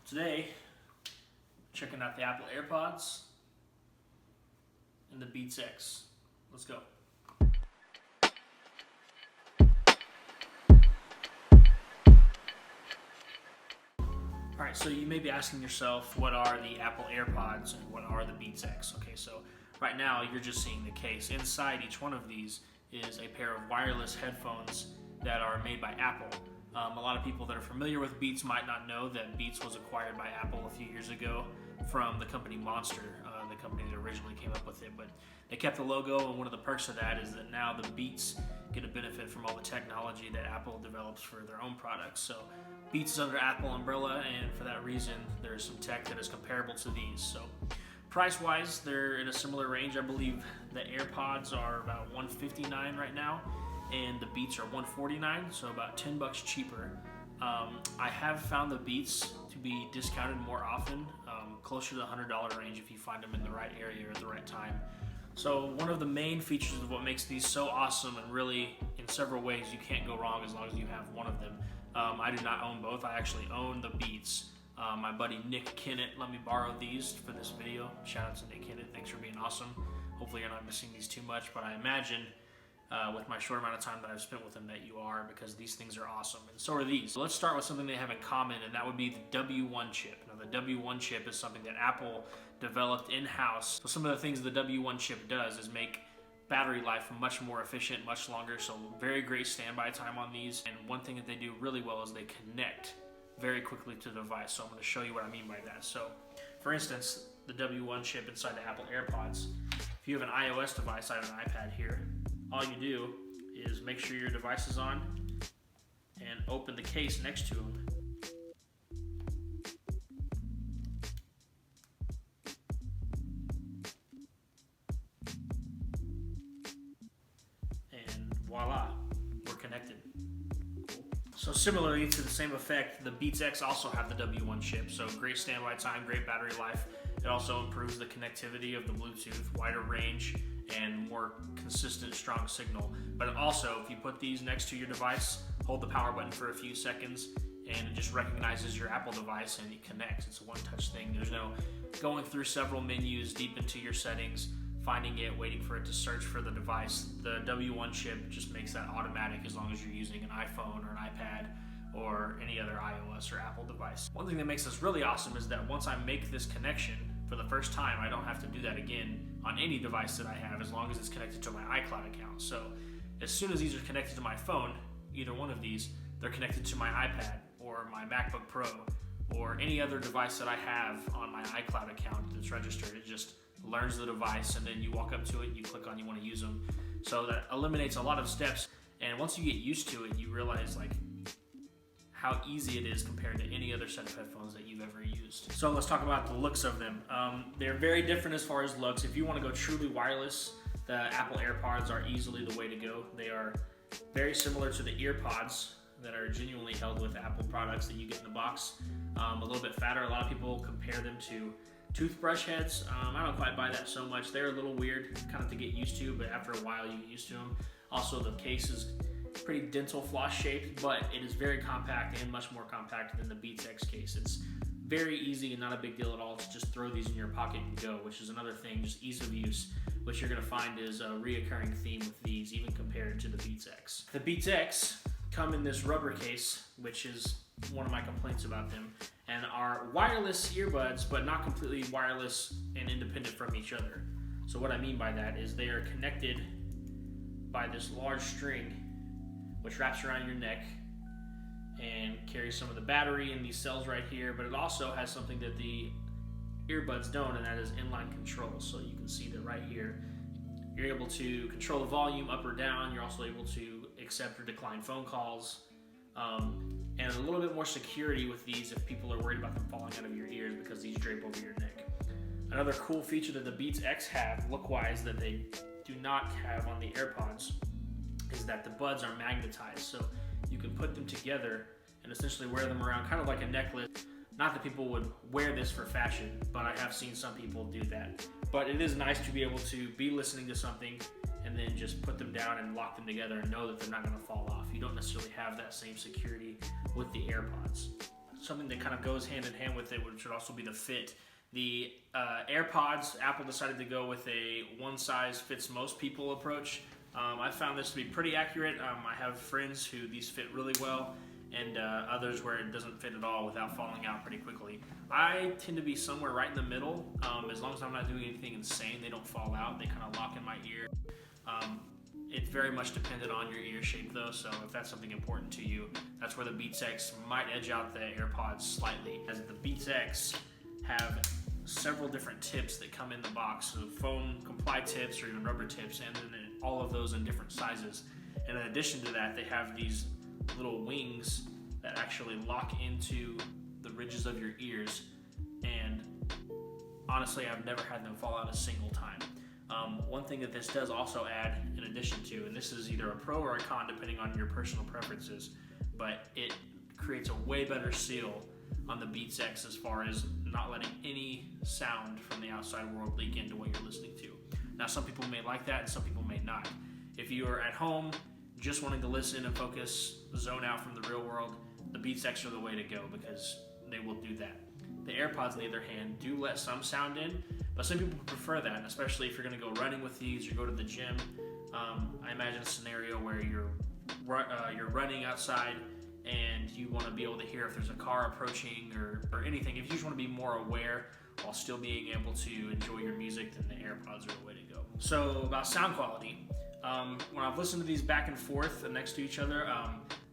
Today, checking out the Apple AirPods and the Beats X. Let's go. Alright, so you may be asking yourself, what are the Apple AirPods and what are the Beats X? Okay, so right now you're just seeing the case. Inside each one of these is a pair of wireless headphones that are made by Apple. A lot of people that are familiar with Beats might not know that Beats was acquired by Apple a few years ago from the company Monster, the company that originally came up with it. But they kept the logo, and one of the perks of that is that now the Beats get a benefit from all the technology that Apple develops for their own products. So Beats is under Apple umbrella, and for that reason, there's some tech that is comparable to these. So price-wise, they're in a similar range. I believe the AirPods are about $159 right now, and the Beats are $149, so about $10 cheaper. I have found the Beats to be discounted more often, closer to the $100 range if you find them in the right area or at the right time. So one of the main features of what makes these so awesome, and really in several ways you can't go wrong as long as you have one of them. I do not own both. I actually own the Beats. My buddy Nick Kennett let me borrow these for this video. Shout out to Nick Kennett, thanks for being awesome. Hopefully you're not missing these too much, but I imagine with my short amount of time that I've spent with them that you are, because these things are awesome, and so are these. So let's start with something they have in common, and that would be the W1 chip. Now the W1 chip is something that Apple developed in-house. So some of the things the W1 chip does is make battery life much more efficient, much longer, so very great standby time on these. And one thing that they do really well is they connect very quickly to the device. So I'm going to show you what I mean by that. So for instance, the W1 chip inside the Apple AirPods, if you have an iOS device, I have an iPad here, all you do is make sure your device is on and open the case next to them. And voila, we're connected. So similarly to the same effect, the Beats X also have the W1 chip. So great standby time, great battery life. It also improves the connectivity of the Bluetooth, wider range, and more consistent, strong signal. But also, if you put these next to your device, hold the power button for a few seconds, and it just recognizes your Apple device and it connects. It's a one-touch thing. There's no going through several menus deep into your settings, finding it, waiting for it to search for the device. The W1 chip just makes that automatic as long as you're using an iPhone or an iPad or any other iOS or Apple device. One thing that makes this really awesome is that once I make this connection for the first time, I don't have to do that again on any device that I have, as long as it's connected to my iCloud account. So as soon as these are connected to my phone, either one of these, they're connected to my iPad or my MacBook Pro or any other device that I have on my iCloud account that's registered. It just learns the device, and then you walk up to it and you click on you want to use them. So that eliminates a lot of steps, and once you get used to it, you realize like how easy it is compared to any other set of headphones that you've ever used. So let's talk about the looks of them. They're very different as far as looks. If you want to go truly wireless, the Apple AirPods are easily the way to go. They are very similar to the EarPods that are genuinely held with Apple products that you get in the box. A little bit fatter. A lot of people compare them to toothbrush heads. I don't quite buy that so much. They're a little weird kind of to get used to, but after a while you get used to them. Also, the case is pretty dental floss shaped, but it is very compact and much more compact than the Beats X case. It's very easy and not a big deal at all to just throw these in your pocket and go, which is another thing, just ease of use, which you're going to find is a reoccurring theme with these, even compared to the Beats X. The Beats X come in this rubber case, which is one of my complaints about them, and are wireless earbuds, but not completely wireless and independent from each other. So what I mean by that is they are connected by this large string which wraps around your neck and carries some of the battery in these cells right here, but it also has something that the earbuds don't, and that is inline control. So you can see that right here, you're able to control the volume up or down. You're also able to accept or decline phone calls, and a little bit more security with these if people are worried about them falling out of your ears, because these drape over your neck. Another cool feature that the Beats X have, look-wise, that they do not have on the AirPods, is that the buds are magnetized, so you can put them together and essentially wear them around kind of like a necklace. Not that people would wear this for fashion, but I have seen some people do that. But it is nice to be able to be listening to something and then just put them down and lock them together and know that they're not going to fall off. You don't necessarily have that same security with the AirPods. something that kind of goes hand in hand with it, which would also be the fit. The AirPods, Apple decided to go with a one-size-fits-most people approach. I found this to be pretty accurate. I have friends who these fit really well, and others where it doesn't fit at all without falling out pretty quickly. I tend to be somewhere right in the middle. As long as I'm not doing anything insane, they don't fall out. They kind of lock in my ear. It's very much dependent on your ear shape though, so if that's something important to you, that's where the Beats X might edge out the AirPods slightly, as the Beats X have several different tips that come in the box, so foam comply tips or even rubber tips, and then all of those in different sizes. And in addition to that, they have these little wings that actually lock into the ridges of your ears, and honestly I've never had them fall out a single time. One thing that this does also add in addition to, and this is either a pro or a con depending on your personal preferences, but it creates a way better seal on the Beats X as far as not letting any sound from the outside world leak into what you're listening to. Now some people may like that and some people may not. If you are at home just wanting to listen and focus, zone out from the real world, the Beats X are the way to go because they will do that. The AirPods, on the other hand, do let some sound in, but some people prefer that, and especially if you're going to go running with these or go to the gym. I imagine a scenario where you're running outside and you want to be able to hear if there's a car approaching or anything. If you just want to be more aware while still being able to enjoy your music, then the AirPods are the way to go. So about sound quality, when I've listened to these back and forth next to each other,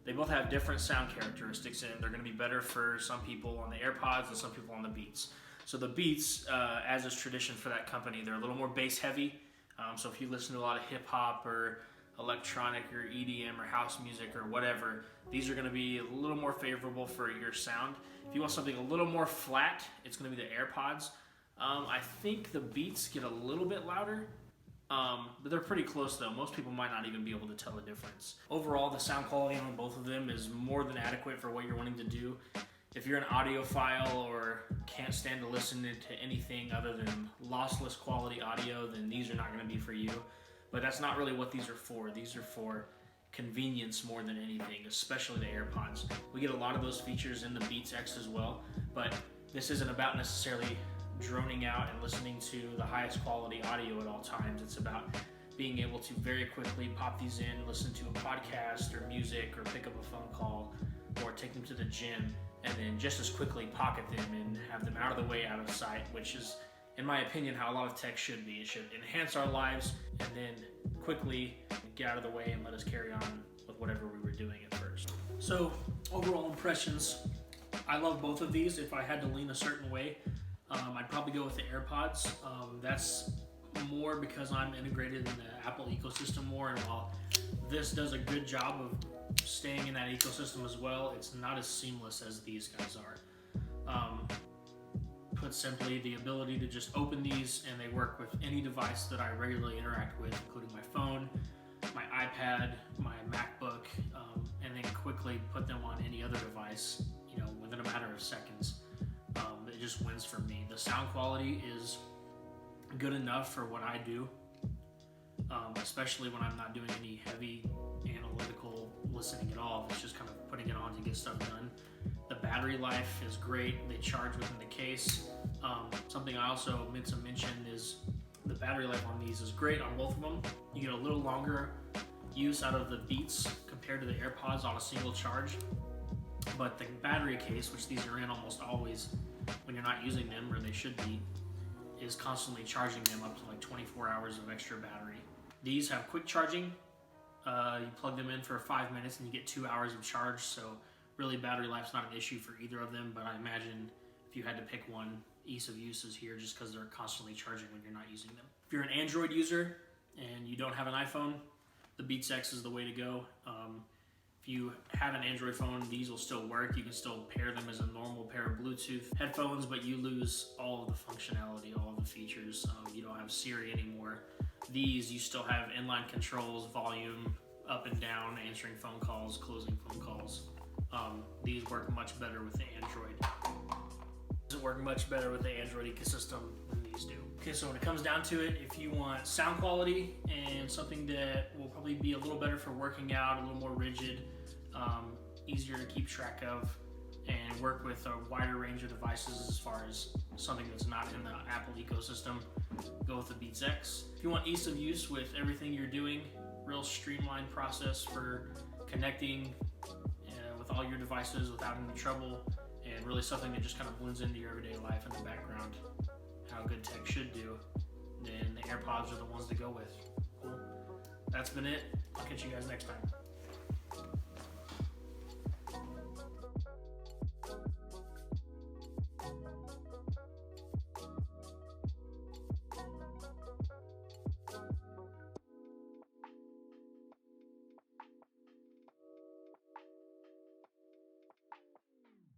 they both have different sound characteristics, and they're going to be better for some people on the AirPods and some people on the Beats. So the Beats, as is tradition for that company, they're a little more bass heavy. So if you listen to a lot of hip hop or electronic or EDM or house music or whatever, these are going to be a little more favorable for your sound. If you want something a little more flat, it's going to be the AirPods. I think the Beats get a little bit louder. But they're pretty close though. Most people might not even be able to tell the difference. Overall, the sound quality on both of them is more than adequate for what you're wanting to do. If you're an audiophile or can't stand to listen to anything other than lossless quality audio, then these are not going to be for you. But that's not really what these are for. These are for convenience more than anything, especially the AirPods. We get a lot of those features in the Beats X as well, but this isn't about necessarily droning out and listening to the highest quality audio at all times. It's about being able to very quickly pop these in, listen to a podcast or music, or pick up a phone call, or take them to the gym, and then just as quickly pocket them and have them out of the way, out of sight, which is, in my opinion, how a lot of tech should be. It should enhance our lives and then quickly get out of the way and let us carry on with whatever we were doing at first. So, overall impressions, I love both of these. If I had to lean a certain way, I'd probably go with the AirPods. That's more because I'm integrated in the Apple ecosystem more, and while this does a good job of staying in that ecosystem as well, it's not as seamless as these guys are. Put simply, the ability to just open these and they work with any device that I regularly interact with, including my phone, my iPad, my MacBook, and then quickly put them on any other device, within a matter of seconds. It just wins for me. The sound quality is good enough for what I do, especially when I'm not doing any heavy analytical listening at all. It's just kind of putting it on to get stuff done. The battery life is great. They charge within the case. Something I also meant to mention is the battery life on these is great on both of them. You get a little longer use out of the Beats compared to the AirPods on a single charge. But the battery case, which these are in almost always when you're not using them, or they should be, is constantly charging them up to like 24 hours of extra battery. These have quick charging. You plug them in for 5 minutes and you get 2 hours of charge, so really battery life's not an issue for either of them, but I imagine if you had to pick one, ease of use is here just because they're constantly charging when you're not using them. If you're an Android user and you don't have an iPhone, the Beats X is the way to go. If you have an Android phone, these will still work. You can still pair them as a normal pair of Bluetooth headphones, but you lose all of the functionality, all of the features. You don't have Siri anymore. These, you still have inline controls, volume, up and down, answering phone calls, closing phone calls. These work much better with the Android. Doesn't work much better with the Android ecosystem than these do. Okay, so when it comes down to it, if you want sound quality and something that will probably be a little better for working out, a little more rigid, easier to keep track of, and work with a wider range of devices as far as something that's not in the Apple ecosystem. Go with the Beats X. If you want ease of use with everything you're doing, real streamlined process for connecting with all your devices without any trouble, and really something that just kind of blends into your everyday life in the background, how good tech should do, then the AirPods are the ones to go with. Cool. That's been it. I'll catch you guys next time.